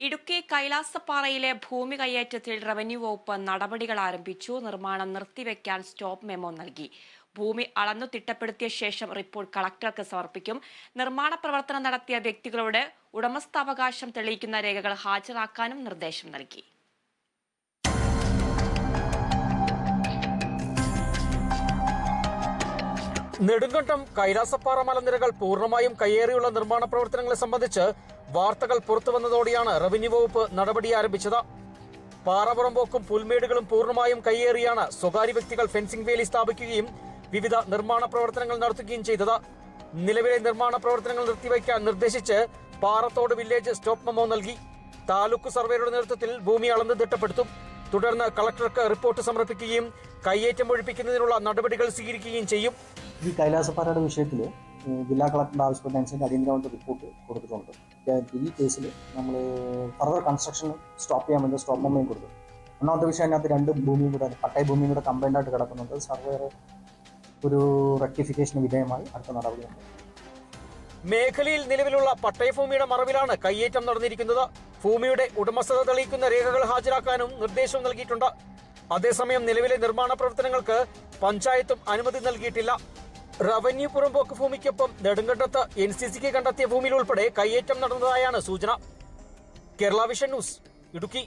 ഇടുക്കി കൈലാസപ്പാറയിലെ ഭൂമി കയ്യേറ്റത്തിൽ റവന്യൂ വകുപ്പ് നടപടികൾ ആരംഭിച്ചു. നിർമ്മാണം നിർത്തിവെക്കാൻ സ്റ്റോപ്പ് മെമ്മോ നൽകി. ഭൂമി അളന്നു തിട്ടപ്പെടുത്തിയ ശേഷം റിപ്പോർട്ട് കളക്ടർക്ക് സമർപ്പിക്കും. നിർമ്മാണ പ്രവർത്തനം നടത്തിയ വ്യക്തികളോട് ഉടമസ്ഥാവകാശം തെളിയിക്കുന്ന രേഖകൾ ഹാജരാക്കാനും നിർദ്ദേശം നൽകി. നെടുങ്കണ്ടം കൈലാസപ്പാറ മലനിരകൾ പൂർണ്ണമായും കയ്യേറിയുള്ള നിർമ്മാണ പ്രവർത്തനങ്ങളെ സംബന്ധിച്ച് വാർത്തകൾ പുറത്തുവന്നതോടെയാണ് റവന്യൂ വകുപ്പ് നടപടി ആരംഭിച്ചത്. പാറപുറമ്പോക്കും പുൽമേടുകളും പൂർണ്ണമായും കയ്യേറിയാണ് സ്വകാര്യ വ്യക്തികൾ ഫെൻസിംഗ് വേലി സ്ഥാപിക്കുകയും വിവിധ നിർമ്മാണ പ്രവർത്തനങ്ങൾ നടത്തുകയും ചെയ്തത്. നിലവിലെ നിർമ്മാണ പ്രവർത്തനങ്ങൾ നിർത്തിവയ്ക്കാൻ നിർദ്ദേശിച്ച് പാറത്തോട് വില്ലേജ് സ്റ്റോപ്പ് മെമ്മോ നൽകി. താലൂക്ക് സർവേയുടെ നേതൃത്വത്തിൽ ഭൂമി അളന്ന് തിട്ടപ്പെടുത്തും. തുടർന്ന് കളക്ടർക്ക് റിപ്പോർട്ട് സമർപ്പിക്കുകയും കയ്യേറ്റം ഒഴിപ്പിക്കുന്നതിനുള്ള നടപടികൾ സ്വീകരിക്കുകയും ചെയ്യും. ഈ കൈലാസപ്പാറയുടെ വിഷയത്തിൽ ജില്ലാ കളക്ടറുടെ ആവശ്യപ്പെട്ടനുസരിച്ച് അടിയന്തരമായിട്ട് റിപ്പോർട്ട് കൊടുത്തിട്ടുണ്ട്. ഈ കേസിൽ നമ്മൾ ഫർദർ കൺസ്ട്രക്ഷൻ സ്റ്റോപ്പ് ചെയ്യാൻ വേണ്ടി സ്റ്റോപ്പ് മെമ്മോയും കൊടുത്തു. ഒന്നാമത്തെ വിഷയം അതിനകത്ത് 2 ഭൂമിയും കൂടെ പട്ടയ ഭൂമിയും കൂടെ കംപ്ലൈൻ്റ് ആയിട്ട് കിടക്കുന്നുണ്ട്. സർവേയർ ഒരു റെക്ടിഫിക്കേഷന് വിധേയമായി അടുത്ത നടപടിയുണ്ട്. മേഖലയിൽ നിലവിലുള്ള പട്ടയഭൂമിയുടെ മറവിലാണ് കയ്യേറ്റം നടന്നിരിക്കുന്നത്. ഭൂമിയുടെ ഉടമസ്ഥത തെളിയിക്കുന്ന രേഖകൾ ഹാജരാക്കാനും നിർദ്ദേശം നൽകിയിട്ടുണ്ട്. അതേസമയം നിലവിലെ നിർമ്മാണ പ്രവർത്തനങ്ങൾക്ക് പഞ്ചായത്തും അനുമതി നൽകിയിട്ടില്ല. റവന്യൂ പുറമ്പോക്ക് ഭൂമിക്കൊപ്പം നെടുങ്കണ്ടത്ത് NCCക്ക് കണ്ടെത്തിയ ഭൂമിയിൽ ഉൾപ്പെടെ കയ്യേറ്റം നടന്നതായാണ് സൂചന. Kerala vision news, Idukki.